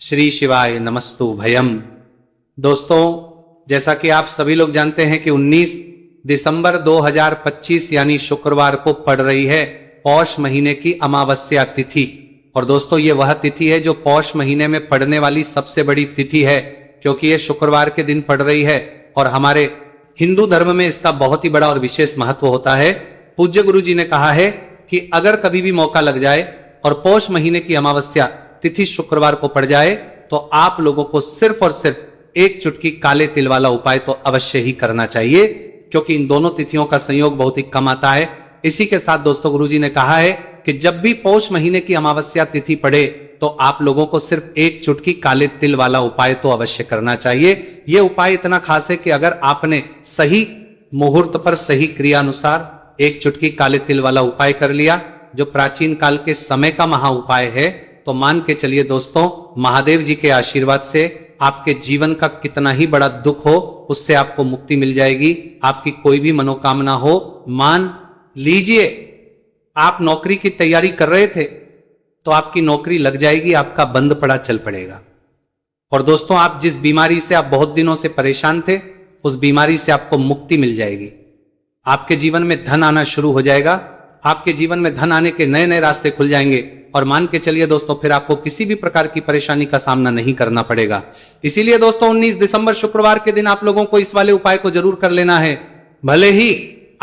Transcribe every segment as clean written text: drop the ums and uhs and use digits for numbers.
श्री शिवाय नमस्तु भयम। दोस्तों, जैसा कि आप सभी लोग जानते हैं कि 19 दिसंबर 2025 यानी शुक्रवार को पड़ रही है पौष महीने की अमावस्या तिथि। और दोस्तों, ये वह तिथि है जो पौष महीने में पड़ने वाली सबसे बड़ी तिथि है, क्योंकि ये शुक्रवार के दिन पड़ रही है और हमारे हिंदू धर्म में इसका बहुत ही बड़ा और विशेष महत्व होता है। पूज्य गुरु जी ने कहा है कि अगर कभी भी मौका लग जाए और पौष महीने की अमावस्या तिथि शुक्रवार को पड़ जाए तो आप लोगों को सिर्फ और सिर्फ एक चुटकी काले तिल वाला उपाय तो अवश्य ही करना चाहिए, क्योंकि इन दोनों तिथियों का संयोग बहुत ही कम आता है। इसी के साथ दोस्तों, गुरुजी ने कहा है कि जब भी पौष महीने की अमावस्या तिथि पड़े तो आप लोगों को सिर्फ एक चुटकी काले तिल वाला उपाय तो अवश्य करना चाहिए। यह उपाय इतना खास है कि अगर आपने सही मुहूर्त पर सही क्रिया अनुसार एक चुटकी काले तिल वाला उपाय कर लिया, जो प्राचीन काल के समय का महा उपाय है, तो मान के चलिए दोस्तों, महादेव जी के आशीर्वाद से आपके जीवन का कितना ही बड़ा दुख हो उससे आपको मुक्ति मिल जाएगी। आपकी कोई भी मनोकामना हो, मान लीजिए आप नौकरी की तैयारी कर रहे थे तो आपकी नौकरी लग जाएगी, आपका बंद पड़ा चल पड़ेगा। और दोस्तों, आप जिस बीमारी से आप बहुत दिनों से परेशान थे, उस बीमारी से आपको मुक्ति मिल जाएगी। आपके जीवन में धन आना शुरू हो जाएगा, आपके जीवन में धन आने के नए नए रास्ते खुल जाएंगे और मान के चलिए दोस्तों, फिर आपको किसी भी प्रकार की परेशानी का सामना नहीं करना पड़ेगा। इसीलिए दोस्तों, 19 दिसंबर शुक्रवार के दिन आप लोगों को इस वाले उपाय को जरूर कर लेना है। भले ही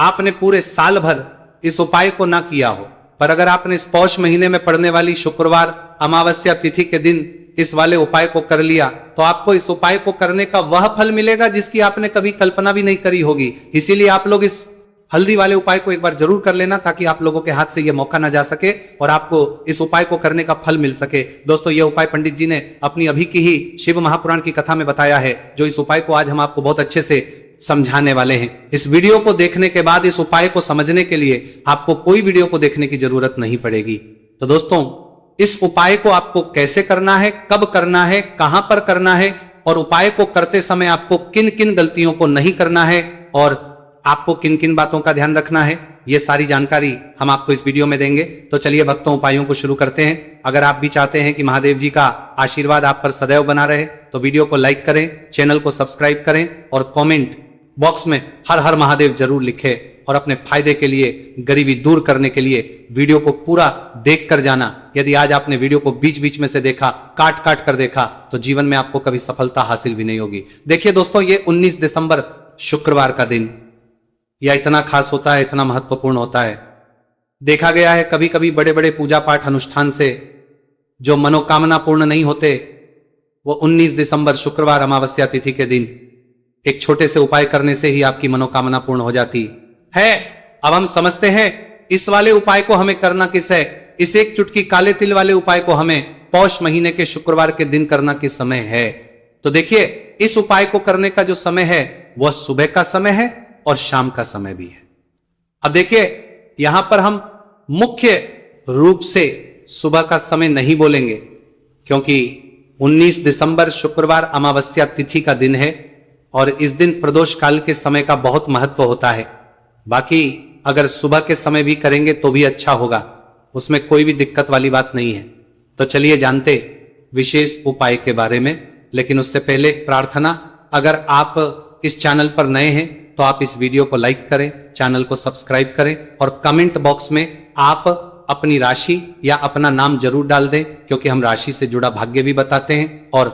आपने पूरे साल भर इस उपाय को ना किया हो, पर अगर आपने इस पौष महीने में पड़ने वाली शुक्रवार अमावस्या तिथि के दिन इस वाले उपाय को कर लिया तो आपको इस उपाय को करने का वह फल मिलेगा जिसकी आपने कभी कल्पना भी नहीं करी होगी। इसीलिए आप लोग इस हल्दी वाले उपाय को एक बार जरूर कर लेना, ताकि आप लोगों के हाथ से यह मौका ना जा सके और आपको इस उपाय को करने का फल मिल सके। दोस्तों, यह उपाय पंडित जी ने अपनी अभी की ही शिव महापुराण की कथा में बताया है, जो इस उपाय को आज हम आपको बहुत अच्छे से समझाने वाले हैं। इस वीडियो को देखने के बाद इस उपाय को समझने के लिए आपको कोई वीडियो को देखने की जरूरत नहीं पड़ेगी। तो दोस्तों, इस उपाय को आपको कैसे करना है, कब करना है, कहां पर करना है और उपाय को करते समय आपको किन किन गलतियों को नहीं करना है और आपको किन किन बातों का ध्यान रखना है, यह सारी जानकारी हम आपको इस वीडियो में देंगे। तो चलिए भक्तों, उपायों को शुरू करते हैं। अगर आप भी चाहते हैं कि महादेव जी का आशीर्वाद आप पर सदैव बना रहे तो वीडियो को लाइक करें, चैनल को सब्सक्राइब करें और कमेंट बॉक्स में हर हर महादेव जरूर लिखें। और अपने फायदे के लिए, गरीबी दूर करने के लिए वीडियो को पूरा देख कर जाना। यदि आज आपने वीडियो को बीच बीच में से देखा, काट काट कर देखा, तो जीवन में आपको कभी सफलता हासिल भी नहीं होगी। देखिए दोस्तों, ये 19 दिसंबर शुक्रवार का दिन यह इतना खास होता है, इतना महत्वपूर्ण होता है। देखा गया है कभी कभी बड़े बड़े पूजा पाठ अनुष्ठान से जो मनोकामना पूर्ण नहीं होते, वो 19 दिसंबर शुक्रवार अमावस्या तिथि के दिन एक छोटे से उपाय करने से ही आपकी मनोकामना पूर्ण हो जाती है। अब हम समझते हैं इस वाले उपाय को हमें करना किस है। इस एक चुटकी काले तिल वाले उपाय को हमें पौष महीने के शुक्रवार के दिन करना किस समय है। तो देखिए, इस उपाय को करने का जो समय है वह सुबह का समय है और शाम का समय भी है। अब देखिए, यहां पर हम मुख्य रूप से सुबह का समय नहीं बोलेंगे, क्योंकि 19 दिसंबर शुक्रवार अमावस्या तिथि का दिन है और इस दिन प्रदोष काल के समय का बहुत महत्व होता है। बाकी अगर सुबह के समय भी करेंगे तो भी अच्छा होगा, उसमें कोई भी दिक्कत वाली बात नहीं है। तो चलिए जानते विशेष उपाय के बारे में। लेकिन उससे पहले एक प्रार्थना, अगर आप इस चैनल पर नए हैं तो आप इस वीडियो को लाइक करें, चैनल को सब्सक्राइब करें और कमेंट बॉक्स में आप अपनी राशि या अपना नाम जरूर डाल दें, क्योंकि हम राशि से जुड़ा भाग्य भी बताते हैं और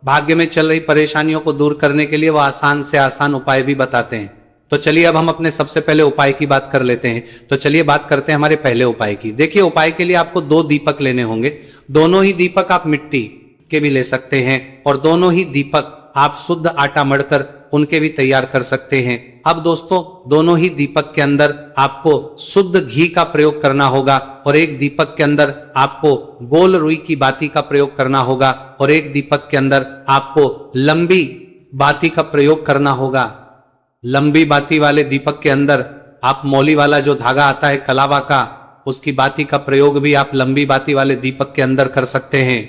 भाग्य में चल रही परेशानियों को दूर करने के लिए वो आसान से आसान उपाय भी बताते हैं। तो चलिए अब हम अपने सबसे पहले उपाय की बात कर लेते हैं। तो चलिए बात करते हैं हमारे पहले उपाय की। देखिए, उपाय के लिए आपको 2 दीपक लेने होंगे। दोनों ही दीपक आप मिट्टी के भी ले सकते हैं और दोनों ही दीपक आप शुद्ध आटा मढ़कर उनके भी तैयार कर सकते हैं। अब दोस्तों, दोनों ही दीपक के अंदर आपको शुद्ध घी का प्रयोग करना होगा और एक दीपक के अंदर आपको गोल रुई की बाती का प्रयोग करना होगा और एक दीपक के अंदर आपको लंबी बाती का प्रयोग करना होगा। लंबी बाती वाले दीपक के अंदर आप मौली वाला जो धागा आता है कलावा का, उसकी बाती का प्रयोग भी आप लंबी बाती वाले दीपक के अंदर कर सकते हैं।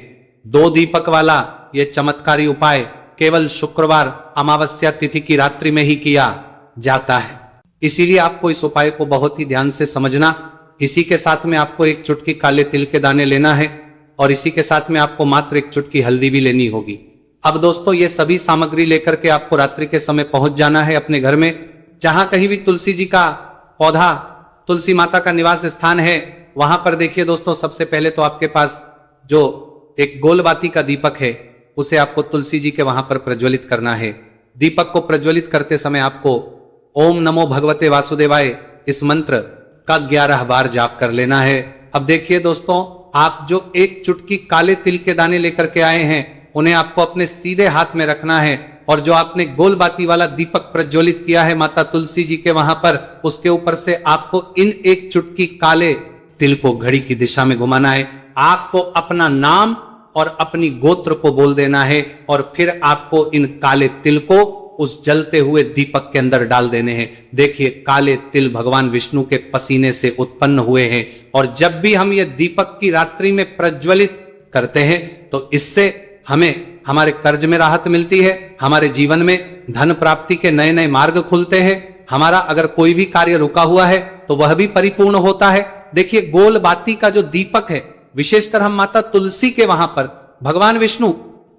2 दीपक वाला यह चमत्कारी उपाय केवल शुक्रवार अमावस्या तिथि की रात्रि में ही किया जाता है, इसीलिए आपको इस उपाय को बहुत ही ध्यान से समझना। इसी के साथ में आपको एक चुटकी काले तिल के दाने लेना है और इसी के साथ में आपको मात्र एक चुटकी हल्दी भी लेनी होगी। अब दोस्तों ये सभी सामग्री लेकर के आपको रात्रि के समय पहुंच जाना है अपने घर में, जहां कहीं भी तुलसी जी का पौधा, तुलसी माता का निवास स्थान है, वहां पर देखिए दोस्तों सबसे पहले तो आपके पास जो एक गोलबाती का दीपक है उसे आपको तुलसी जी के वहां पर प्रज्वलित करना है। दीपक को प्रज्वलित करते समय आपको ओम नमो भगवते वासुदेवाय इस मंत्र का 11 बार जाप कर लेना है। अब देखिए दोस्तों, आप जो एक चुटकी काले तिल के दाने लेकर के आए हैं उन्हें आपको अपने सीधे हाथ में रखना है, और जो आपने गोलबाती वाला दीपक प्रज्वलित किया है माता तुलसी जी के वहां पर, उसके ऊपर से आपको इन एक चुटकी काले तिल को घड़ी की दिशा में घुमाना है। आपको अपना नाम और अपनी गोत्र को बोल देना है, और फिर आपको इन काले तिल को उस जलते हुए दीपक के अंदर डाल देने हैं। देखिए काले तिल भगवान विष्णु के पसीने से उत्पन्न हुए हैं, और जब भी हम ये दीपक की रात्रि में प्रज्वलित करते हैं तो इससे हमें हमारे कर्ज में राहत मिलती है, हमारे जीवन में धन प्राप्ति के नए नए मार्ग खुलते हैं, हमारा अगर कोई भी कार्य रुका हुआ है तो वह भी परिपूर्ण होता है। देखिए गोल बाती का जो दीपक है, विशेषकर हम माता तुलसी के वहां पर भगवान विष्णु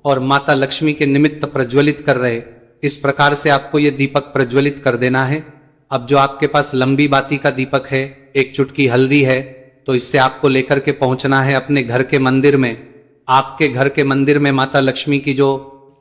और माता लक्ष्मी के निमित्त प्रज्वलित कर रहे, इस प्रकार से आपको यह दीपक प्रज्वलित कर देना है। अब जो आपके पास लंबी बाती का दीपक है, एक चुटकी हल्दी है, तो इससे आपको लेकर के पहुंचना है अपने घर के मंदिर में। आपके घर के मंदिर में माता लक्ष्मी की जो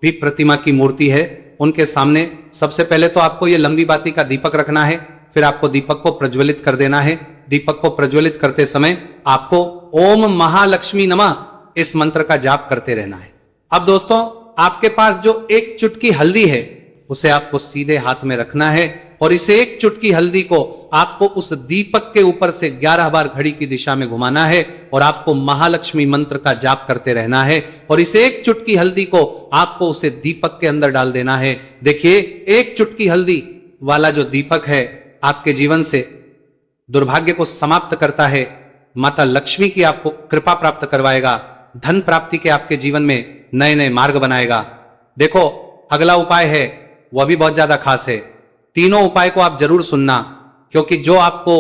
भी प्रतिमा की मूर्ति है उनके सामने सबसे पहले तो आपको ये लंबी बाती का दीपक रखना है, फिर आपको दीपक को प्रज्वलित कर देना है। दीपक को प्रज्वलित करते समय आपको ओम महालक्ष्मी नमः इस मंत्र का जाप करते रहना है। अब दोस्तों आपके पास जो एक चुटकी हल्दी है उसे आपको सीधे हाथ में रखना है, और इस एक चुटकी हल्दी को आपको उस दीपक के ऊपर से 11 बार घड़ी की दिशा में घुमाना है, और आपको महालक्ष्मी मंत्र का जाप करते रहना है, और इस एक चुटकी हल्दी को आपको उसे दीपक के अंदर डाल देना है। देखिए एक चुटकी हल्दी वाला जो दीपक है आपके जीवन से दुर्भाग्य को समाप्त करता है, माता लक्ष्मी की आपको कृपा प्राप्त करवाएगा, धन प्राप्ति के आपके जीवन में नए नए मार्ग बनाएगा। देखो अगला उपाय है वह भी बहुत ज्यादा खास है। तीनों उपाय को आप जरूर सुनना, क्योंकि जो आपको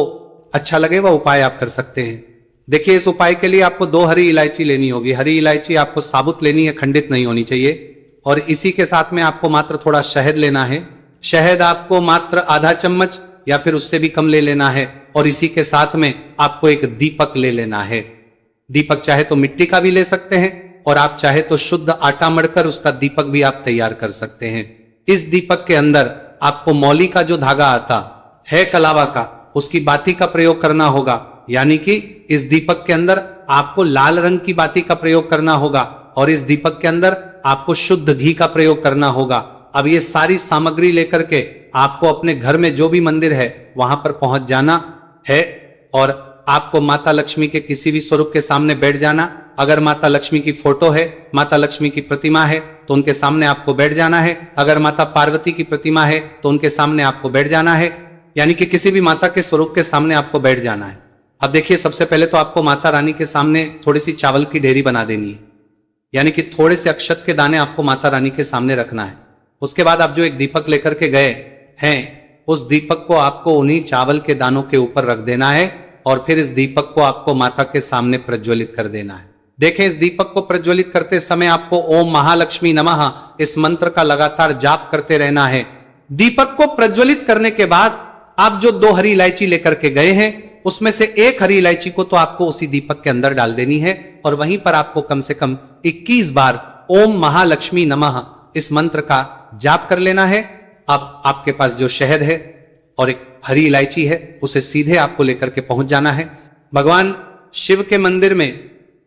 अच्छा लगे वह उपाय आप कर सकते हैं। देखिए इस उपाय के लिए आपको 2 हरी इलायची लेनी होगी। हरी इलायची आपको साबुत लेनी है, खंडित नहीं होनी चाहिए। और इसी के साथ में आपको मात्र थोड़ा शहद लेना है। शहद आपको मात्र आधा चम्मच या फिर उससे भी कम ले लेना है, और इसी के साथ में आपको एक दीपक ले लेना है। दीपक चाहे तो मिट्टी का भी ले सकते हैं, और आप चाहे तो शुद्ध आटा मढ़कर उसका दीपक भी आप तैयार कर सकते हैं। इस दीपक के अंदर आपको मौली का जो धागा आता है कलावा का, उसकी बाती का प्रयोग करना होगा, यानी कि इस दीपक के अंदर आपको लाल रंग की बाती का प्रयोग करना होगा, और इस दीपक के अंदर आपको शुद्ध घी का प्रयोग करना होगा। अब ये सारी सामग्री लेकर के आपको अपने घर में जो भी मंदिर है वहां पर पहुंच जाना है, और आपको माता लक्ष्मी के किसी भी स्वरूप के सामने बैठ जाना। अगर माता लक्ष्मी की फोटो है, माता लक्ष्मी की प्रतिमा है, तो उनके सामने आपको बैठ जाना है। अगर माता पार्वती की प्रतिमा है तो उनके सामने आपको बैठ जाना है, यानी कि किसी भी माता के स्वरूप के सामने आपको बैठ जाना है। अब देखिए सबसे पहले तो आपको माता रानी के सामने थोड़ी सी चावल की ढेरी बना देनी है, यानी कि थोड़े से अक्षत के दाने आपको माता रानी के सामने रखना है। उसके बाद आप जो एक दीपक लेकर के गए हैं, उस दीपक को आपको उन्हीं चावल के दानों के ऊपर रख देना है, और फिर इस दीपक को आपको माता के सामने प्रज्वलित कर देना है। देखें इस दीपक को प्रज्वलित करते समय आपको ओम महालक्ष्मी नमः इस मंत्र का लगातार जाप करते रहना है। दीपक को प्रज्वलित करने के बाद आप जो 2 हरी इलायची लेकर के गए हैं उसमें से एक हरी इलायची को तो आपको उसी दीपक के अंदर डाल देनी है, और वहीं पर आपको कम से कम 21 बार ओम महालक्ष्मी नमः इस मंत्र का जाप कर लेना है। अब आपके पास जो शहद है और एक हरी इलायची है उसे सीधे आपको लेकर के पहुंच जाना है। भगवान शिव के मंदिर में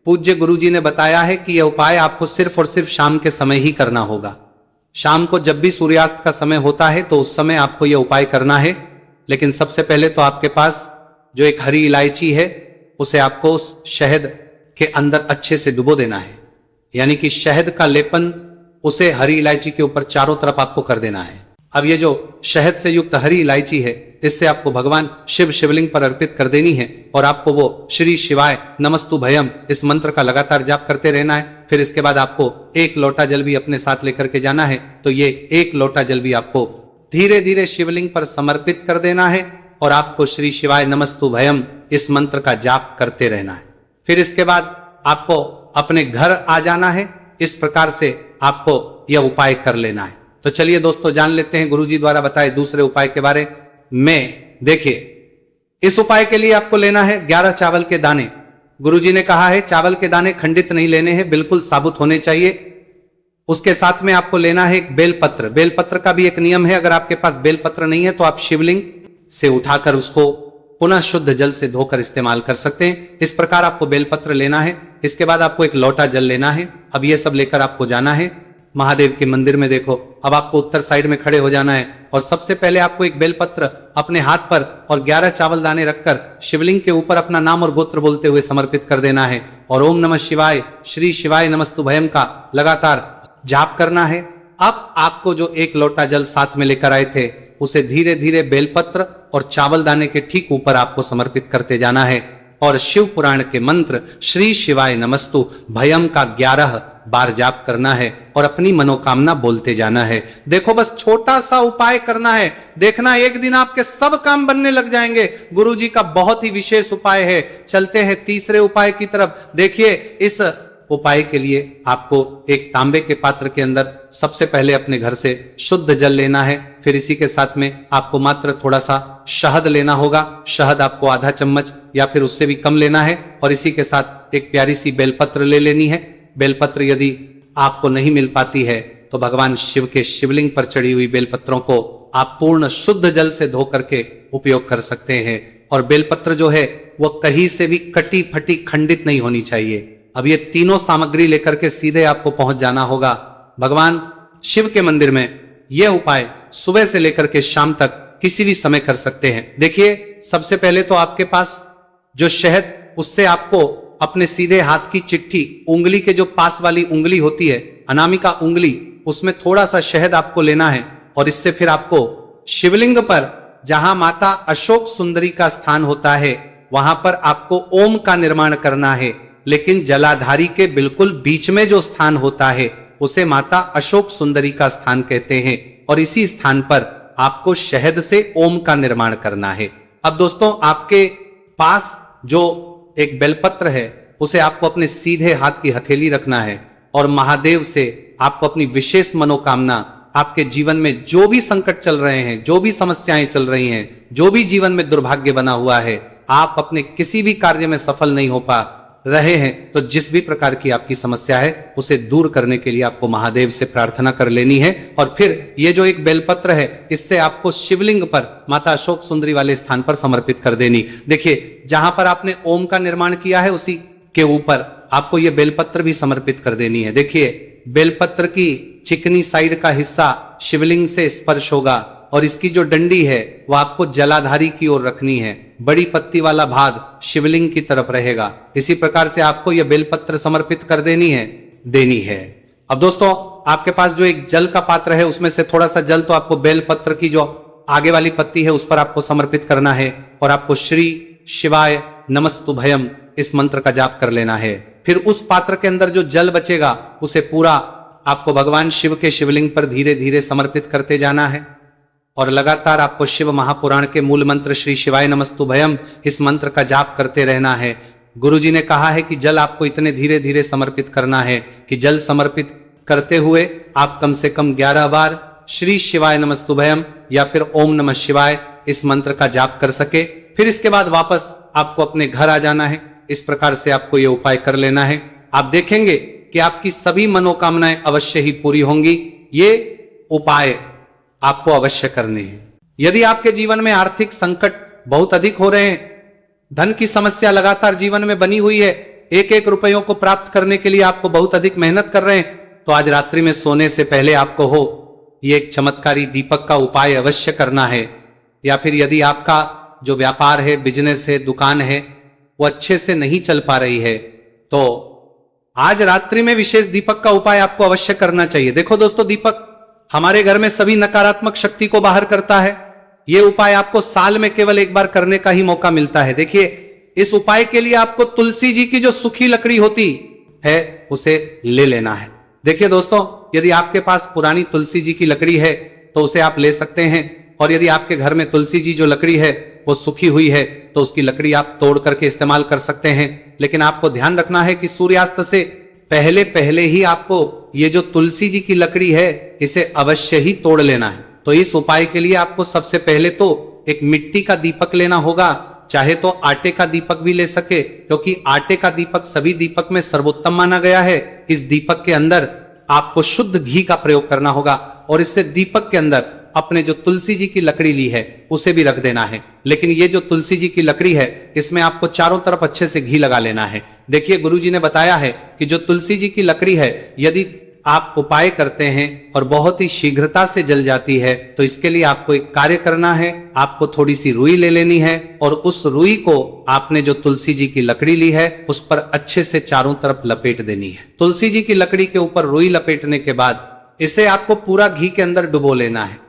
पूज्य गुरुजी ने बताया है कि यह उपाय आपको सिर्फ और सिर्फ शाम के समय ही करना होगा। शाम को जब भी सूर्यास्त का समय होता है तो उस समय आपको यह उपाय करना है। लेकिन सबसे पहले तो आपके पास जो एक हरी इलायची है उसे आपको उस शहद के अंदर अच्छे से डुबो देना है, यानी कि शहद का लेपन उसे हरी इलायची के ऊपर चारों तरफ आपको कर देना है। अब ये जो शहद से युक्त हरी इलायची है इससे आपको भगवान शिव शिवलिंग पर अर्पित कर देनी है, और आपको वो श्री शिवाय नमस्तु भयम इस मंत्र का लगातार जाप करते रहना है। फिर इसके बाद आपको 1 लोटा जल भी अपने साथ लेकर के जाना है, तो ये 1 लोटा जल भी आपको धीरे धीरे शिवलिंग पर समर्पित कर देना है, और आपको श्री शिवाय नमस्तु भयम इस मंत्र का जाप करते रहना है। फिर इसके बाद आपको अपने घर आ जाना है। इस प्रकार से आपको यह उपाय कर लेना है। तो चलिए दोस्तों, जान लेते हैं गुरुजी द्वारा बताए दूसरे उपाय के बारे में। देखिए, इस उपाय के लिए आपको लेना है 11 चावल के दाने। गुरुजी ने कहा है चावल के दाने खंडित नहीं लेने हैं, बिल्कुल साबुत होने चाहिए। उसके साथ में आपको लेना है एक बेलपत्र। बेलपत्र का भी एक नियम है, अगर आपके पास बेलपत्र नहीं है तो आप शिवलिंग से उठाकर उसको पुनः शुद्ध जल से धोकर इस्तेमाल कर सकते हैं। इस प्रकार आपको बेलपत्र लेना है। इसके बाद आपको एक लोटा जल लेना है। अब यह सब लेकर आपको जाना है महादेव के मंदिर में। देखो, अब आपको उत्तर साइड में खड़े हो जाना है और सबसे पहले आपको एक बेलपत्र अपने हाथ पर और 11 चावल दाने रखकर शिवलिंग के ऊपर अपना नाम और गोत्र बोलते हुए समर्पित कर देना है और ओम नमः शिवाय, श्री शिवाय नमस्तुभयम का लगातार जाप करना है। अब आपको जो एक लोटा जल साथ में लेकर आए थे उसे धीरे धीरे बेलपत्र और चावल दाने के ठीक ऊपर आपको समर्पित करते जाना है और शिव पुराण के मंत्र श्री शिवाय नमस्तु भयम का 11 बार जाप करना है और अपनी मनोकामना बोलते जाना है। देखो, बस छोटा सा उपाय करना है, देखना एक दिन आपके सब काम बनने लग जाएंगे। गुरुजी का बहुत ही विशेष उपाय है। चलते हैं तीसरे उपाय की तरफ। देखिए, इस उपाय के लिए आपको एक तांबे के पात्र के अंदर सबसे पहले अपने घर से शुद्ध जल लेना है। फिर इसी के साथ में आपको मात्र थोड़ा सा शहद लेना होगा। शहद आपको आधा चम्मच या फिर उससे भी कम लेना है और इसी के साथ एक प्यारी सी बेलपत्र ले लेनी है। बेलपत्र यदि आपको नहीं मिल पाती है तो भगवान शिव के शिवलिंग पर चढ़ी हुई बेलपत्रों को आप पूर्ण शुद्ध जल से धो करके उपयोग कर सकते हैं। और बेलपत्र जो है वह कहीं से भी कटी फटी खंडित नहीं होनी चाहिए। अब ये तीनों सामग्री लेकर के सीधे आपको पहुंच जाना होगा भगवान शिव के मंदिर में। यह उपाय सुबह से लेकर के शाम तक किसी भी समय कर सकते हैं। देखिए, सबसे पहले तो आपके पास जो शहद, उससे आपको अपने सीधे हाथ की चिट्ठी, उंगली के जो पास वाली उंगली होती है, अनामिका उंगली, उसमें थोड़ा सा शहद आपको लेना है और इससे फिर आपको शिवलिंग पर जहां माता अशोक सुंदरी का स्थान होता है वहां पर आपको ओम का निर्माण करना है। लेकिन जलाधारी के बिल्कुल बीच में जो स्थान होता है उसे माता अशोक सुंदरी का स्थान कहते हैं और इसी स्थान पर आपको शहद से ओम का निर्माण करना है। अब दोस्तों, आपके पास जो एक बेलपत्र है उसे आपको अपने सीधे हाथ की हथेली रखना है और महादेव से आपको अपनी विशेष मनोकामना, आपके जीवन में जो भी संकट चल रहे हैं, जो भी समस्याएं चल रही हैं, जो भी जीवन में दुर्भाग्य बना हुआ है, आप अपने किसी भी कार्य में सफल नहीं हो पा रहे हैं, तो जिस भी प्रकार की आपकी समस्या है उसे दूर करने के लिए आपको महादेव से प्रार्थना कर लेनी है। और फिर ये जो एक बेलपत्र है इससे आपको शिवलिंग पर माता अशोक सुंदरी वाले स्थान पर समर्पित कर देनी। देखिए, जहां पर आपने ओम का निर्माण किया है उसी के ऊपर आपको ये बेलपत्र भी समर्पित कर देनी है। देखिए, बेलपत्र की चिकनी साइड का हिस्सा शिवलिंग से स्पर्श होगा और इसकी जो डंडी है वह आपको जलाधारी की ओर रखनी है। बड़ी पत्ती वाला भाग शिवलिंग की तरफ रहेगा। इसी प्रकार से आपको यह बेलपत्र समर्पित कर देनी है। अब दोस्तों, आपके पास जो एक जल का पात्र है उसमें से थोड़ा सा जल तो आपको बेलपत्र की जो आगे वाली पत्ती है उस पर आपको समर्पित करना है और आपको श्री शिवाय नमस्तुभयम इस मंत्र का जाप कर लेना है। फिर उस पात्र के अंदर जो जल बचेगा उसे पूरा आपको भगवान शिव के शिवलिंग पर धीरे धीरे समर्पित करते जाना है और लगातार आपको शिव महापुराण के मूल मंत्र श्री शिवाय नमस्तुभयम इस मंत्र का जाप करते रहना है। गुरुजी ने कहा है कि जल आपको इतने धीरे धीरे समर्पित करना है कि जल समर्पित करते हुए आप कम से कम 11 बार श्री शिवाय नमस्तुभयम या फिर ओम नमः शिवाय इस मंत्र का जाप कर सके। फिर इसके बाद वापस आपको अपने घर आ जाना है। इस प्रकार से आपको यह उपाय कर लेना है। आप देखेंगे कि आपकी सभी मनोकामनाएं अवश्य ही पूरी होंगी। ये उपाय आपको अवश्य करने हैं। यदि आपके जीवन में आर्थिक संकट बहुत अधिक हो रहे हैं, धन की समस्या लगातार जीवन में बनी हुई है, एक एक रुपयों को प्राप्त करने के लिए आपको बहुत अधिक मेहनत कर रहे हैं, तो आज रात्रि में सोने से पहले आपको ये एक चमत्कारी दीपक का उपाय अवश्य करना है। या फिर यदि आपका जो व्यापार है, बिजनेस है, दुकान है, वो अच्छे से नहीं चल पा रही है, तो आज रात्रि में विशेष दीपक का उपाय आपको अवश्य करना चाहिए। देखो दोस्तों, दीपक हमारे घर में सभी नकारात्मक शक्ति को बाहर करता है। यह उपाय आपको साल में केवल एक बार करने का ही मौका मिलता है। देखिए, इस उपाय के लिए आपको तुलसी जी की जो सूखी लकड़ी होती है उसे ले लेना है। देखिए दोस्तों, यदि आपके पास पुरानी तुलसी जी की लकड़ी है तो उसे आप ले सकते हैं, और यदि आपके घर में तुलसी जी जो लकड़ी है वो सूखी हुई है तो उसकी लकड़ी आप तोड़ करके इस्तेमाल कर सकते हैं। लेकिन आपको ध्यान रखना है कि सूर्यास्त से पहले पहले ही आपको ये जो तुलसी जी की लकड़ी है इसे अवश्य ही तोड़ लेना है। तो इस उपाय के लिए आपको सबसे पहले तो एक मिट्टी का दीपक लेना होगा, चाहे तो आटे का दीपक भी ले सके, क्योंकि आटे का दीपक सभी दीपक में सर्वोत्तम माना गया है। इस दीपक के अंदर आपको शुद्ध घी का प्रयोग करना होगा और इससे दीपक के अंदर अपने जो तुलसी जी की लकड़ी ली है उसे भी रख देना है। लेकिन ये जो तुलसी जी की लकड़ी है इसमें आपको चारों तरफ अच्छे से घी लगा लेना है। देखिए गुरुजी ने बताया है कि जो तुलसी जी की लकड़ी है यदि आप उपाय करते हैं और बहुत ही शीघ्रता से जल जाती है तो इसके लिए आपको एक कार्य करना है। आपको थोड़ी सी रुई ले लेनी है और उस रुई को आपने जो तुलसी जी की लकड़ी ली है उस पर अच्छे से चारों तरफ लपेट देनी है। तुलसी जी की लकड़ी के ऊपर रुई लपेटने के बाद इसे आपको पूरा घी के अंदर डुबो लेना है।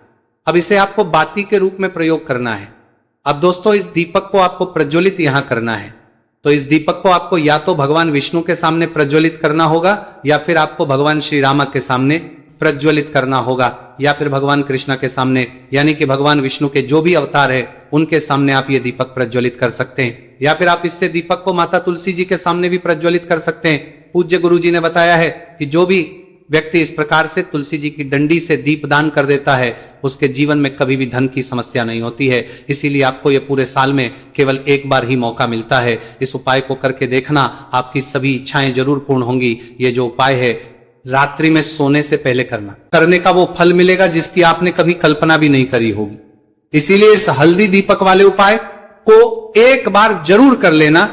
अब इसे आपको बाती के रूप में प्रयोग करना है। अब दोस्तों इस दीपक को आपको प्रज्वलित यहां करना है। तो इस दीपक को आपको या तो भगवान विष्णु के सामने प्रज्वलित करना होगा या फिर आपको भगवान श्री राम के सामने प्रज्वलित करना होगा या फिर भगवान कृष्ण के सामने, यानी कि भगवान विष्णु के जो भी अवतार है उनके सामने आप ये दीपक प्रज्वलित कर सकते हैं। या फिर आप इससे दीपक को माता तुलसी जी के सामने भी प्रज्वलित कर सकते हैं। पूज्य गुरु जी ने बताया है कि जो भी व्यक्ति इस प्रकार से तुलसी जी की डंडी से दीप दान कर देता है उसके जीवन में कभी भी धन की समस्या नहीं होती है। इसीलिए आपको ये पूरे साल में केवल एक बार ही मौका मिलता है। इस उपाय को करके देखना, आपकी सभी इच्छाएं जरूर पूर्ण होंगी। ये जो उपाय है रात्रि में सोने से पहले करने का वो फल मिलेगा जिसकी आपने कभी कल्पना भी नहीं करी होगी। इसीलिए इस हल्दी दीपक वाले उपाय को एक बार जरूर कर लेना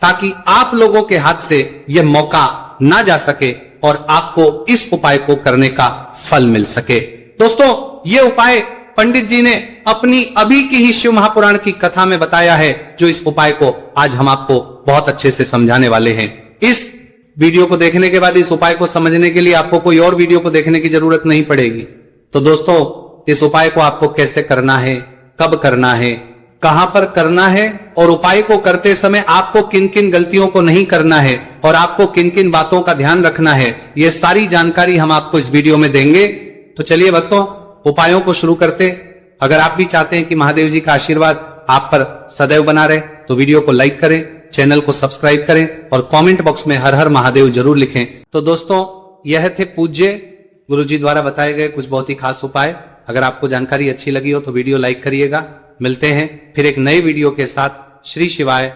ताकि आप लोगों के हाथ से यह मौका ना जा सके और आपको इस उपाय को करने का फल मिल सके। दोस्तों ये उपाय पंडित जी ने अपनी अभी की ही शिव महापुराण की कथा में बताया है, जो इस उपाय को आज हम आपको बहुत अच्छे से समझाने वाले हैं। इस वीडियो को देखने के बाद इस उपाय को समझने के लिए आपको कोई और वीडियो को देखने की जरूरत नहीं पड़ेगी। तो दोस्तों इस उपाय को आपको कैसे करना है, कब करना है, कहां पर करना है और उपाय को करते समय आपको किन किन गलतियों को नहीं करना है और आपको किन किन बातों का ध्यान रखना है, ये सारी जानकारी हम आपको इस वीडियो में देंगे। तो चलिए भक्तों उपायों को शुरू करते। अगर आप भी चाहते हैं कि महादेव जी का आशीर्वाद आप पर सदैव बना रहे तो वीडियो को लाइक करें, चैनल को सब्सक्राइब करें और कमेंट बॉक्स में हर हर महादेव जरूर लिखें। तो दोस्तों यह थे पूज्य गुरु जी द्वारा बताए गए कुछ बहुत ही खास उपाय। अगर आपको जानकारी अच्छी लगी हो तो वीडियो लाइक करिएगा। मिलते हैं फिर एक नए वीडियो के साथ। श्री शिवाय।